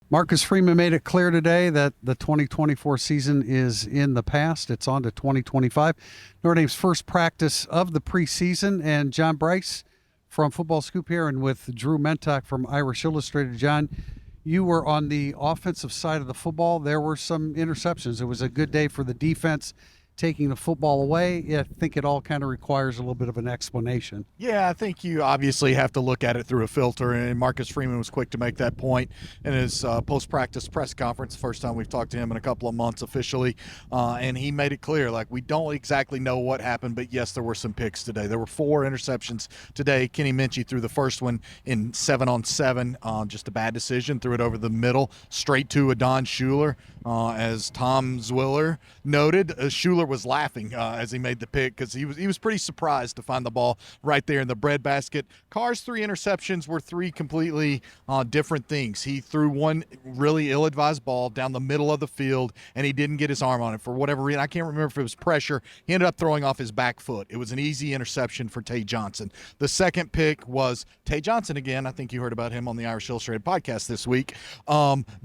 Marcus Freeman made it clear today that the 2024 season is in the past. It's on to 2025. Notre Dame's first practice of the preseason, and John Brice from Football Scoop here and with Drew Mentock from Irish Illustrated. John, you were on the offensive side of the football. There were some interceptions. It was a good day for the defense taking the football away. I think it all kind of requires a little bit of an explanation. Yeah, I think you obviously have to look at it through a filter, and Marcus Freeman was quick to make that point in his post-practice press conference, the first time we've talked to him in a couple of months officially, and he made it clear, like, we don't exactly know what happened, but yes, there were some picks today. There were 4 interceptions today. Kenny Minchie threw the first one in 7-on-7, just a bad decision, threw it over the middle, straight to Adon Schuler. As Tom Zwiller noted, Schuler was laughing as he made the pick because he was pretty surprised to find the ball right there in the breadbasket. Carr's 3 interceptions were 3 completely different things. He threw one really ill-advised ball down the middle of the field, and he didn't get his arm on it for whatever reason. I can't remember if it was pressure. He ended up throwing off his back foot. It was an easy interception for Tay Johnson. The second pick was Tay Johnson again. I think you heard about him on the Irish Illustrated podcast this week,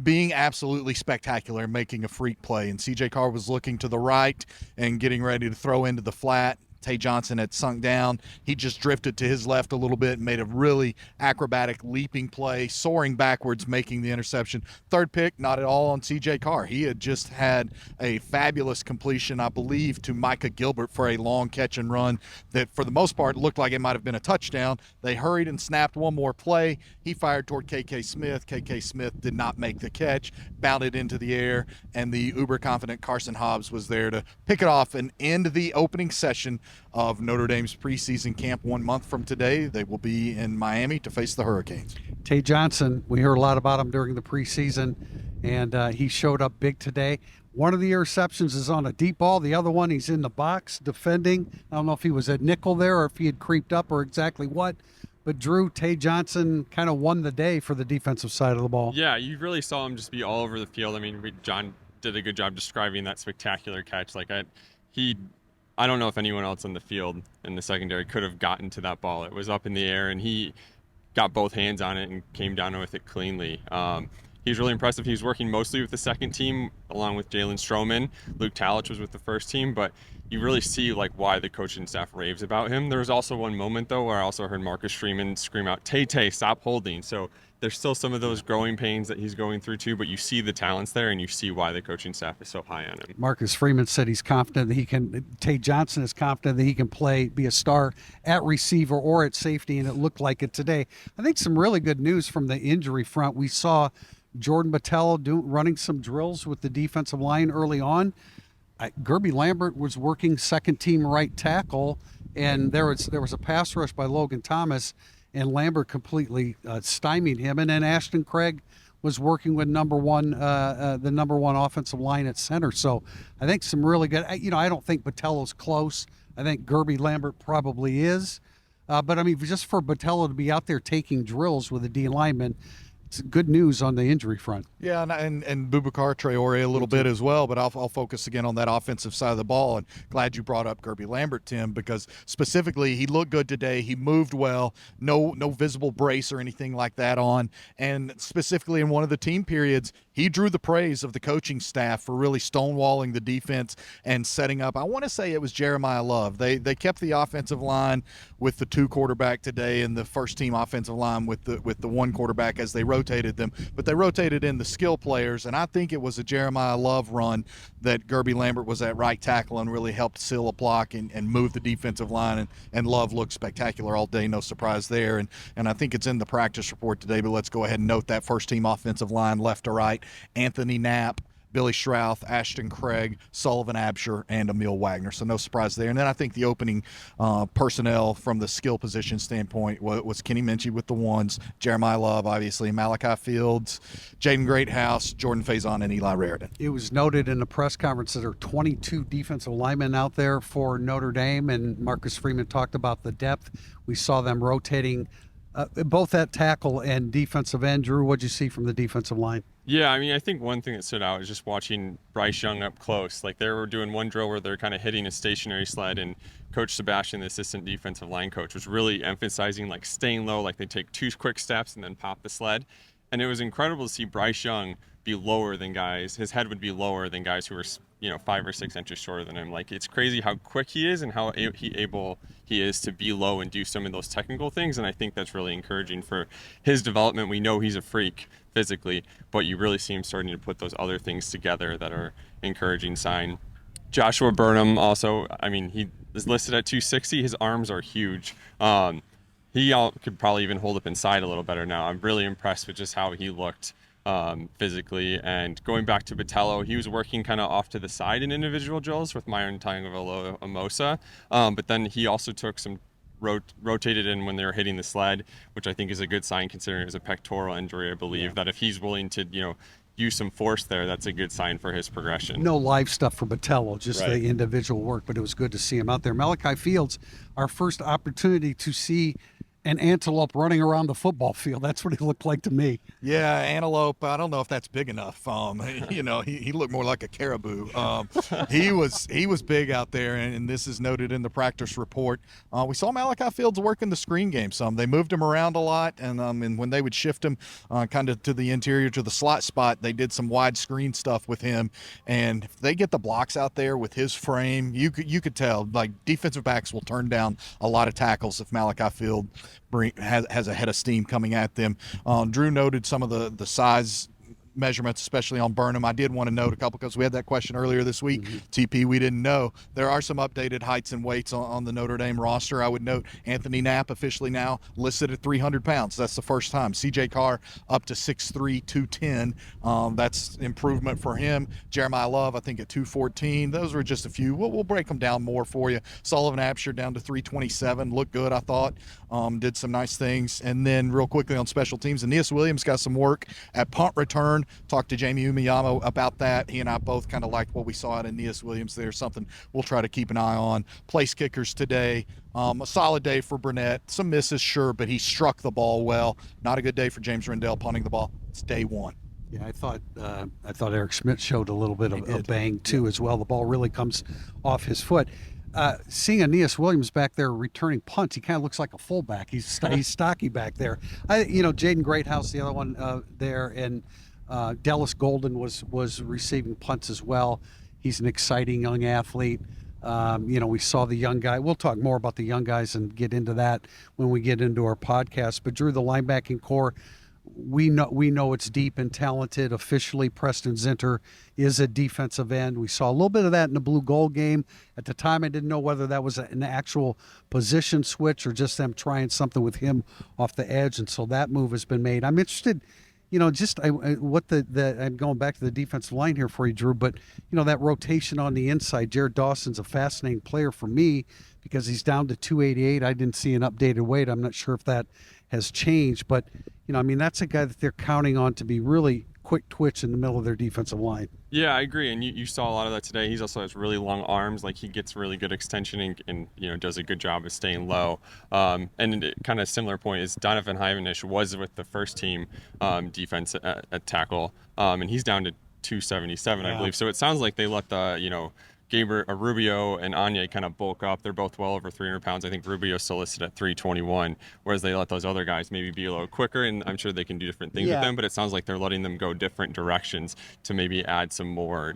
being absolutely spectacular, making a freak play. And C.J. Carr was looking to the right and getting ready to throw into the flat. Tay Johnson had sunk down. He just drifted to his left a little bit and made a really acrobatic leaping play, soaring backwards, making the interception. Third pick, not at all on C.J. Carr. He had just had a fabulous completion, I believe, to Micah Gilbert for a long catch and run that, for the most part, looked like it might have been a touchdown. They hurried and snapped one more play. He fired toward K.K. Smith. K.K. Smith did not make the catch, bounded into the air, and the uber-confident Carson Hobbs was there to pick it off and end the opening session of Notre Dame's preseason camp 1 month from today. They will be in Miami to face the Hurricanes. Tay Johnson, we heard a lot about him during the preseason, and he showed up big today. One of the interceptions is on a deep ball. The other one, he's in the box defending. I don't know if he was at nickel there or if he had creeped up or exactly what. But Drew, Tay Johnson kind of won the day for the defensive side of the ball. Yeah, you really saw him just be all over the field. I mean, John did a good job describing that spectacular catch. I don't know if anyone else on the field in the secondary could have gotten to that ball. It was up in the air, and he got both hands on it and came down with it cleanly. He's really impressive. He was working mostly with the second team, along with Jalen Stroman. Luke Talich was with the first team, but you really see why the coaching staff raves about him. There was also one moment, though, where I also heard Marcus Freeman scream out, Tay, stop holding. So there's still some of those growing pains that he's going through too, but you see the talents there and you see why the coaching staff is so high on him. Marcus Freeman said he's confident that he can, Tay Johnson is confident that he can be a star at receiver or at safety, and it looked like it today. I think some really good news from the injury front. We saw Jordan Botelho running some drills with the defensive line early on. Gerby Lambert was working second team right tackle, and there was a pass rush by Logan Thomas, and Lambert completely stymied him. And then Ashton Craig was working with the number one offensive line at center. So I think some really good. I don't think Botelho's close. I think Gerby Lambert probably is. But I mean, just for Botelho to be out there taking drills with a D lineman, it's good news on the injury front. Yeah, and Boubacar Traore a little bit as well, but I'll focus again on that offensive side of the ball. And glad you brought up Gerby Lambert, Tim, because specifically he looked good today. He moved well, no visible brace or anything like that on. And specifically in one of the team periods, he drew the praise of the coaching staff for really stonewalling the defense and setting up. I want to say it was Jeremiah Love. They kept the offensive line with the 2 quarterback today and the first team offensive line with the 1 quarterback as they rotated them, but they rotated in the skill players, and I think it was a Jeremiah Love run that Gerby Lambert was at right tackle and really helped seal a block and move the defensive line, and Love looked spectacular all day, no surprise there, and I think it's in the practice report today, but let's go ahead and note that first team offensive line left to right: Anthony Knapp, Billy Strouth, Ashton Craig, Sullivan Absher, and Emil Wagner. So no surprise there. And then I think the opening personnel from the skill position standpoint was Kenny Minchie with the 1s, Jeremiah Love, obviously, Malachi Fields, Jaden Greathouse, Jordan Faison, and Eli Raritan. It was noted in the press conference that there are 22 defensive linemen out there for Notre Dame, and Marcus Freeman talked about the depth. We saw them rotating both at tackle and defensive end. Drew, what'd you see from the defensive line? Yeah, I mean, I think one thing that stood out is just watching Bryce Young up close. They were doing one drill where they're kind of hitting a stationary sled, and Coach Sebastian, the assistant defensive line coach, was really emphasizing staying low, they take 2 quick steps and then pop the sled. And it was incredible to see Bryce Young be lower than guys. His head would be lower than guys who were 5 or 6 inches shorter than him. Like, it's crazy how quick he is and how able he is to be low and do some of those technical things. And I think that's really encouraging for his development. We know he's a freak physically, but you really see him starting to put those other things together that are encouraging sign. Joshua Burnham also, I mean, he is listed at 260. His arms are huge. He could probably even hold up inside a little better now. I'm really impressed with just how he looked physically. And going back to Botello, he was working kind of off to the side in individual drills with Myron Tagovailoa, but then he also took some rotated in when they were hitting the sled, which I think is a good sign considering it was a pectoral injury, I believe, that if he's willing to, use some force there, that's a good sign for his progression. No live stuff for Botello, just the individual work, but it was good to see him out there. Malachi Fields, our first opportunity to see an antelope running around the football field. That's what he looked like to me. Yeah, antelope. I don't know if that's big enough. He looked more like a caribou. He was big out there, and this is noted in the practice report. We saw Malachi Fields working the screen game some. They moved him around a lot, and when they would shift him kind of to the interior to the slot spot, they did some wide screen stuff with him. And if they get the blocks out there with his frame, you could tell, like, defensive backs will turn down a lot of tackles if Malachi Field has a head of steam coming at them. Drew noted some of the size measurements, especially on Burnham. I did want to note a couple because we had that question earlier this week. TP, we didn't know. There are some updated heights and weights on the Notre Dame roster. I would note Anthony Knapp officially now listed at 300 pounds. That's the first time. CJ Carr up to 6'3", 210. That's improvement for him. Jeremiah Love, I think, at 214. Those were just a few. We'll break them down more for you. Sullivan Absher down to 327. Looked good, I thought. Did some nice things. And then real quickly on special teams, Aeneas Williams got some work at punt return. Talked to Jamie Umiyama about that. He and I both kind of liked what we saw at Aeneas Williams there. Something we'll try to keep an eye on. Place kickers today. A solid day for Burnett. Some misses, sure, but he struck the ball well. Not a good day for James Rendell punting the ball. It's day one. Yeah, I thought Eric Schmidt showed a little bit of a bang too as well. The ball really comes off his foot. Seeing Aeneas Williams back there returning punts, he kind of looks like a fullback. He's stocky back there. Jaden Greathouse, the other one there, and Dallas Golden was receiving punts as well. He's an exciting young athlete. We saw the young guy. We'll talk more about the young guys and get into that when we get into our podcast. But Drew, the linebacking core, we know it's deep and talented. Officially, Preston Zinter is a defensive end. We saw a little bit of that in the blue gold game. At the time, I didn't know whether that was an actual position switch or just them trying something with him off the edge. And so that move has been made. I'm interested. I'm going back to the defensive line here for you, Drew, but that rotation on the inside, Jared Dawson's a fascinating player for me because he's down to 288. I didn't see an updated weight. I'm not sure if that has changed, but that's a guy that they're counting on to be really quick twitch in the middle of their defensive line. Yeah, I agree, and you saw a lot of that today. He also has really long arms, like he gets really good extension and does a good job of staying low. And kind of similar point is Donovan Hivenish was with the first team defense at tackle, and he's down to 277, I believe. So it sounds like they let the Gabriel Rubio and Anya kind of bulk up. They're both well over 300 pounds. I think Rubio's still listed at 321, whereas they let those other guys maybe be a little quicker, and I'm sure they can do different things with them, but it sounds like they're letting them go different directions to maybe add some more,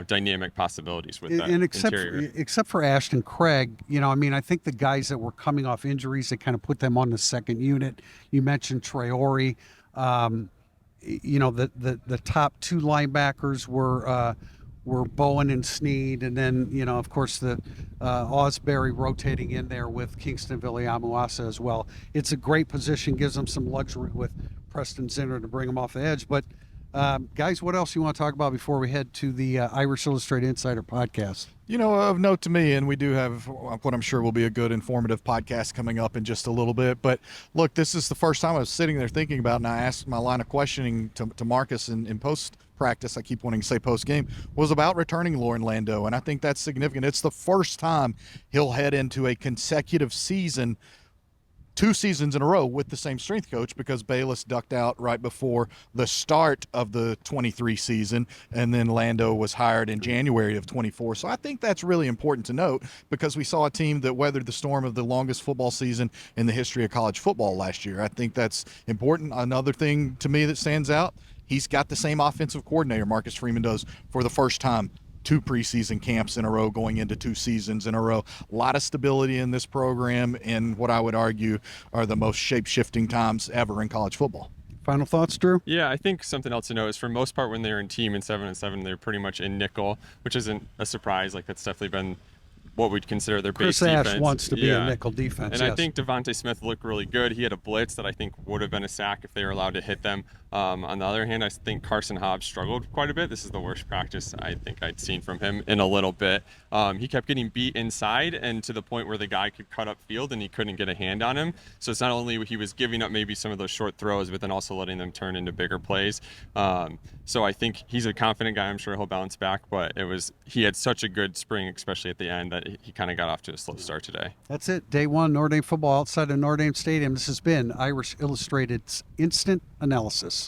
dynamic possibilities with that interior. Except for Ashton Craig, I think the guys that were coming off injuries, that kind of put them on the second unit. You mentioned Traore. The top two linebackers were Bowen and Sneed, and then of course the Osbury rotating in there with Kingston Viliamuasa as well. It's a great position, gives them some luxury with Preston Zinter to bring them off the edge. But guys, what else you want to talk about before we head to the Irish Illustrated Insider podcast? Of note to me, and we do have what I'm sure will be a good informative podcast coming up in just a little bit. But look, this is the first time I was sitting there thinking about, and I asked my line of questioning to Marcus in post practice, I keep wanting to say post game, was about returning Lauren Lando, and I think that's significant. It's the first time he'll head into a consecutive season 2 seasons in a row with the same strength coach because Bayless ducked out right before the start of the 23 season, and then Lando was hired in January of 24. So I think that's really important to note because we saw a team that weathered the storm of the longest football season in the history of college football last year. I think that's important. Another thing to me that stands out, he's got the same offensive coordinator Marcus Freeman does for the first time. 2 preseason camps in a row going into 2 seasons in a row. A lot of stability in this program in what I would argue are the most shape-shifting times ever in college football. Final thoughts, Drew? Yeah, I think something else to note is for most part when they're in team in 7-7, they're pretty much in nickel, which isn't a surprise. Like that's definitely been what we'd consider their base Chris Ash defense. wants to be a nickel defense. And yes. I think Devontae Smith looked really good. He had a blitz that I think would have been a sack if they were allowed to hit them. On the other hand, I think Carson Hobbs struggled quite a bit. This is the worst practice I think I'd seen from him in a little bit. He kept getting beat inside and to the point where the guy could cut up field and he couldn't get a hand on him. So it's not only he was giving up maybe some of those short throws, but then also letting them turn into bigger plays. So I think he's a confident guy. I'm sure he'll bounce back, but he had such a good spring, especially at the end, that he kind of got off to a slow start today. That's it. Day 1, Notre Dame football outside of Notre Dame Stadium. This has been Irish Illustrated's Instant Analysis.